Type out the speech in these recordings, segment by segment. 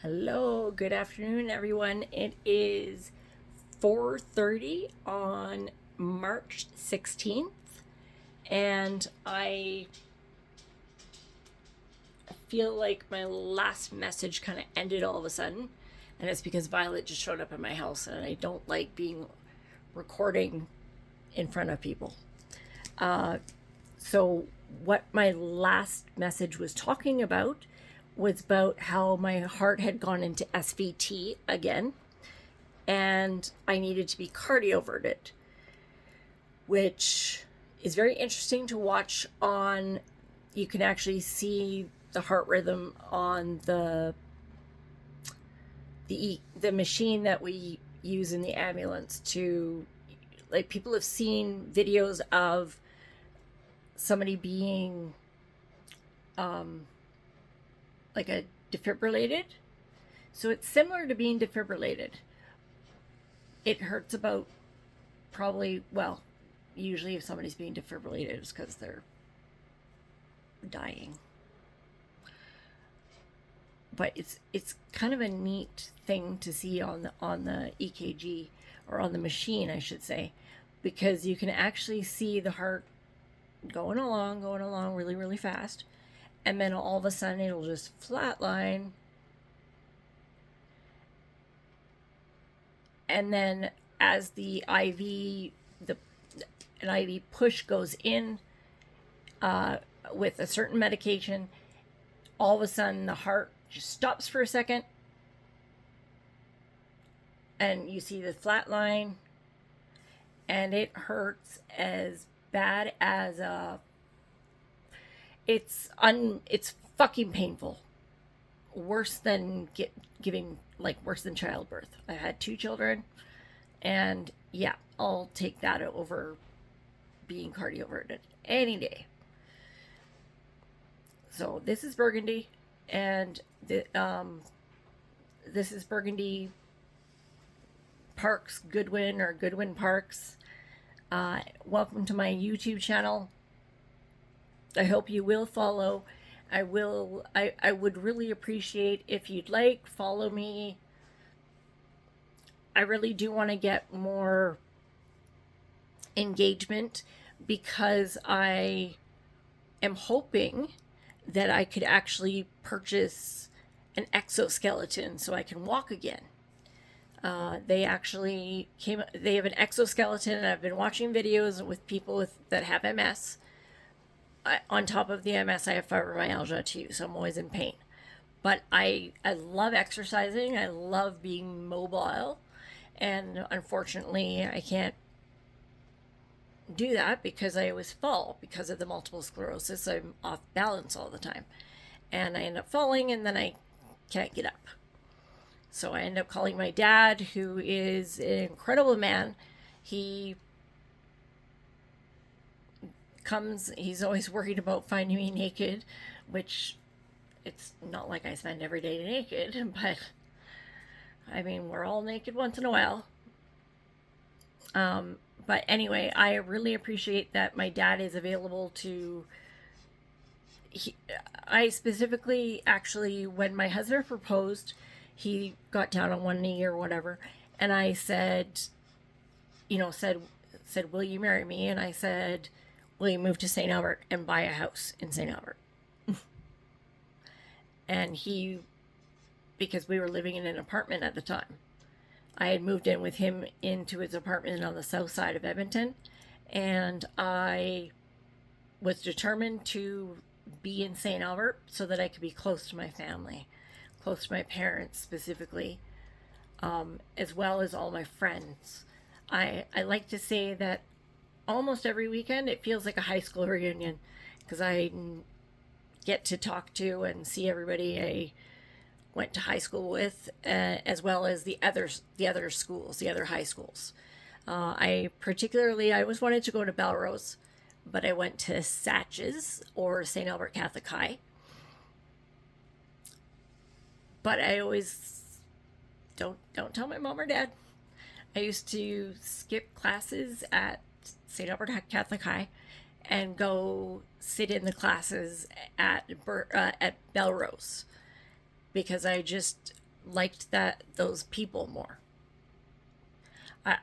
Hello, good afternoon, everyone. It is 4:30 on March 16th, and I feel like my last message kind of ended all of a sudden, and it's because Violet just showed up at my house, and I don't like being recording in front of people. So, what my last message was talking about was about how my heart had gone into SVT again and I needed to be cardioverted, which is very interesting to watch on. You can actually see the heart rhythm on the machine that we use in the ambulance to, like, people have seen videos of somebody being like a defibrillated. So it's similar to being defibrillated. It hurts about probably, well, usually if somebody's being defibrillated, it's because they're dying. But it's kind of a neat thing to see on the EKG, or on the machine, I should say, because you can actually see the heart going along really, really fast, and then all of a sudden it'll just flatline, and then as the an IV push goes in with a certain medication, all of a sudden the heart just stops for a second, and you see the flat line, and it hurts as bad as it's fucking painful. Worse than worse than childbirth. I had 2 children, and yeah, I'll take that over being cardioverted any day. So this is Burgundy, and this is Burgundy Parks Goodwin, or Goodwin Parks. Welcome to my YouTube channel. I hope you will follow. I would really appreciate if you'd follow me. I really do want to get more engagement, because I am hoping that I could actually purchase an exoskeleton so I can walk again. They have an exoskeleton, and I've been watching videos with people that have MS. On top of the MS, I have fibromyalgia too, so I'm always in pain. But I love exercising. I love being mobile, and unfortunately, I can't do that because I always fall because of the multiple sclerosis. I'm off balance all the time, and I end up falling, and then I can't get up. So I end up calling my dad, who is an incredible man. He's always worried about finding me naked, which it's not like I spend every day naked, but I mean, we're all naked once in a while. But anyway, I really appreciate that my dad is available to. I specifically, actually, when my husband proposed, he got down on one knee or whatever, and I said, said, "Will you marry me?" And I said, "Will you move to St. Albert and buy a house in St. Albert?" And because we were living in an apartment at the time, I had moved in with him into his apartment on the south side of Edmonton, and I was determined to be in St. Albert so that I could be close to my family, close to my parents specifically, as well as all my friends. I like to say that almost every weekend it feels like a high school reunion, because I get to talk to and see everybody I went to high school with, as well as the other schools, the other high schools. I always wanted to go to Belrose, but I went to Satches, or St. Albert Catholic High. But I always don't tell my mom or dad. I used to skip classes at St. Albert Catholic High and go sit in the classes at Belrose, because I just liked those people more.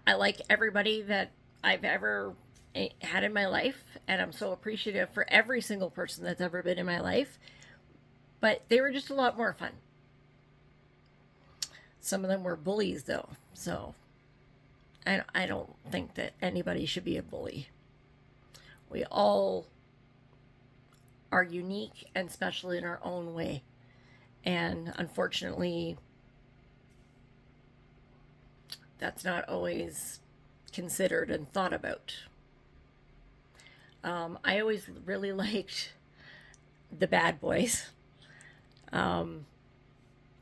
I like everybody that I've ever had in my life, and I'm so appreciative for every single person that's ever been in my life. But they were just a lot more fun. Some of them were bullies, though, so I don't think that anybody should be a bully. We all are unique and special in our own way. And unfortunately, that's not always considered and thought about. I always really liked the bad boys,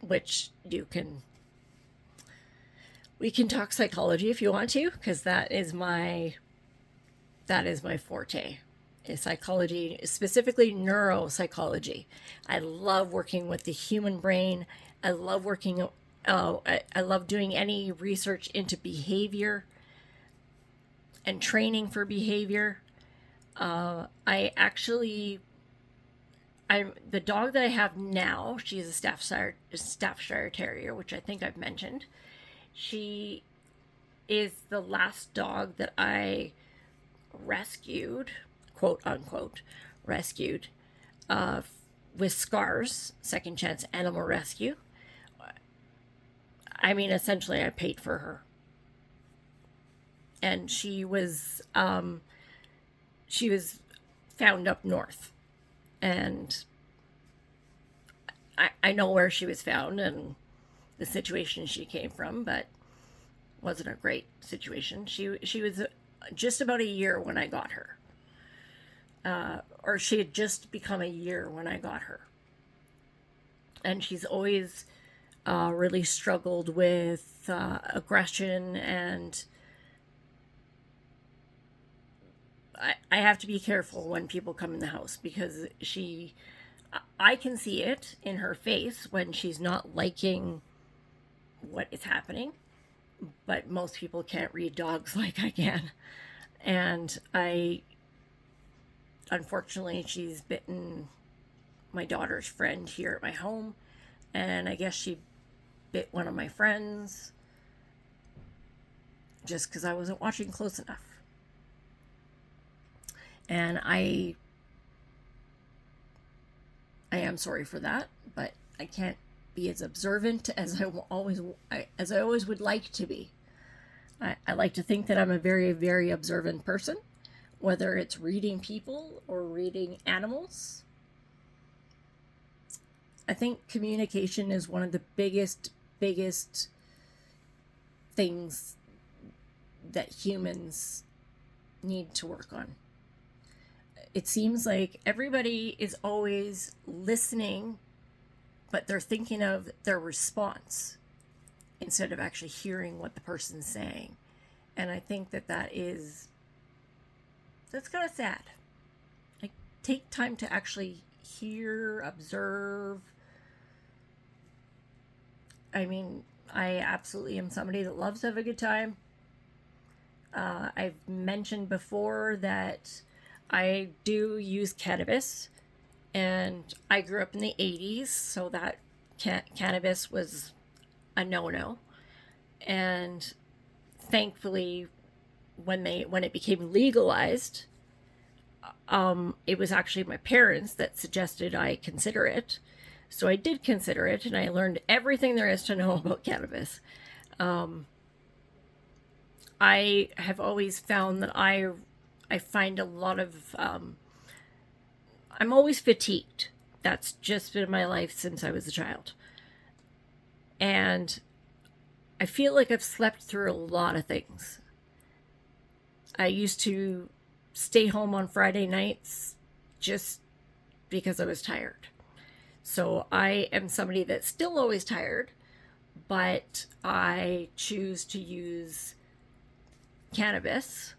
which we can talk psychology if you want to, because that is my forte. Is psychology, specifically neuropsychology. I love working with the human brain. I love working. I love doing any research into behavior and training for behavior. I'm the dog that I have now. She's a Staffordshire Terrier, which I think I've mentioned. She is the last dog that I rescued, quote unquote, rescued, with scars, second chance animal rescue. I mean, essentially, I paid for her, and she was found up north, and I know where she was found and the situation she came from, but wasn't a great situation. She was just about a year when I got her, or she had just become a year when I got her, and she's always really struggled with aggression, and I have to be careful when people come in the house, because I can see it in her face when she's not liking what is happening, but most people can't read dogs like I can. And unfortunately, she's bitten my daughter's friend here at my home, and I guess she bit one of my friends just because I wasn't watching close enough. And I am sorry for that, but I can't be as observant as I always would like to be. I like to think that I'm a very, very observant person, whether it's reading people or reading animals. I think communication is one of the biggest things that humans need to work on. It seems like everybody is always listening, but they're thinking of their response instead of actually hearing what the person's saying. And I think that's kind of sad. Like, take time to actually hear, observe. I mean, I absolutely am somebody that loves to have a good time. I've mentioned before that I do use cannabis, and I grew up in the 80s, so that cannabis was a no-no. And thankfully, when it became legalized, it was actually my parents that suggested I consider it. So I did consider it, and I learned everything there is to know about cannabis. I have always found that I find a lot of I'm always fatigued. That's just been my life since I was a child. And I feel like I've slept through a lot of things. I used to stay home on Friday nights just because I was tired. So I am somebody that's still always tired, but I choose to use cannabis,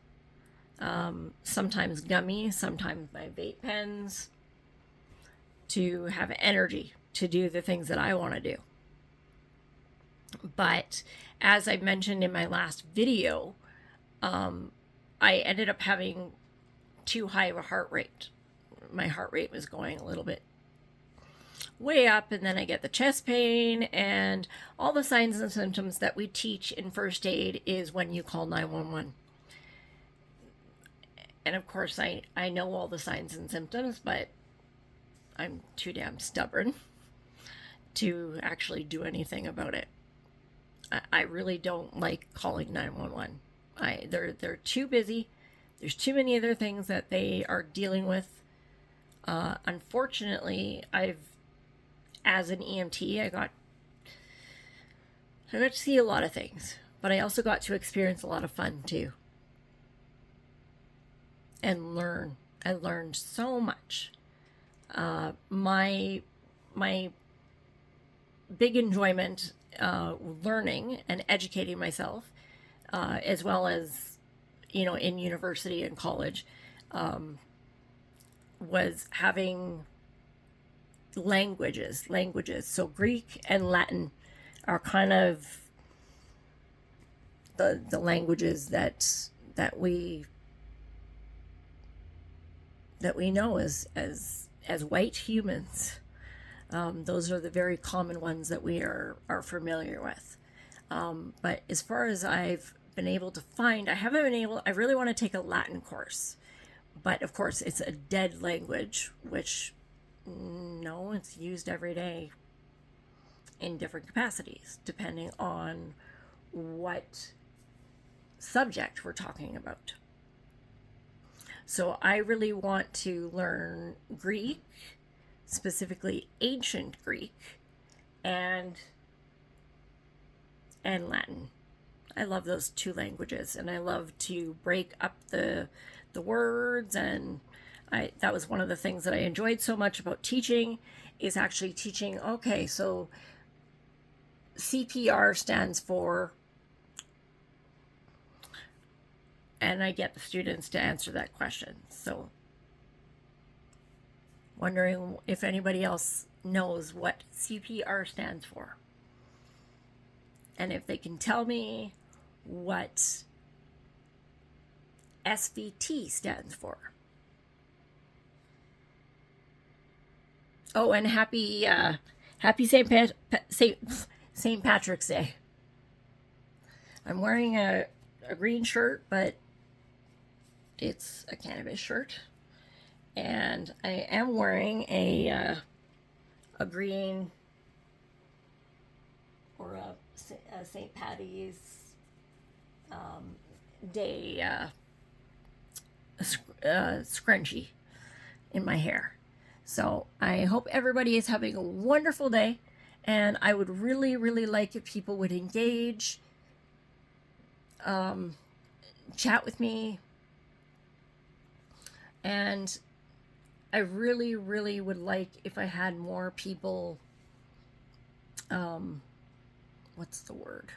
sometimes gummy, sometimes my vape pens, to have energy to do the things that I want to do. But as I mentioned in my last video, I ended up having too high of a heart rate. My heart rate was going a little bit way up, and then I get the chest pain, and all the signs and symptoms that we teach in first aid is when you call 911. And of course, I know all the signs and symptoms, but I'm too damn stubborn to actually do anything about it. I really don't like calling 911. They're too busy. There's too many other things that they are dealing with. Unfortunately, as an EMT, I got to see a lot of things, but I also got to experience a lot of fun too, and learn. I learned so much. My big enjoyment learning and educating myself, as well as in university and college, was having languages. So Greek and Latin are kind of the languages that we know as white humans. Those are the very common ones that we are familiar with. But as far as I've been able to find, I really want to take a Latin course. But of course, it's a dead language, which, no, it's used every day in different capacities, depending on what subject we're talking about. So I really want to learn Greek, specifically ancient Greek, and Latin. I love those two languages, and I love to break up the words, and that was one of the things that I enjoyed so much about teaching, is actually teaching, okay, so CPR stands for, and I get the students to answer that question. So wondering if anybody else knows what CPR stands for, and if they can tell me what SVT stands for. Oh, and happy St. Patrick's Day. I'm wearing a green shirt, but it's a cannabis shirt, and I am wearing a green, or a St. Patty's Day scrunchie in my hair. So I hope everybody is having a wonderful day, and I would really, really like if people would engage, chat with me, and I really, really would like if I had more people, what's the word?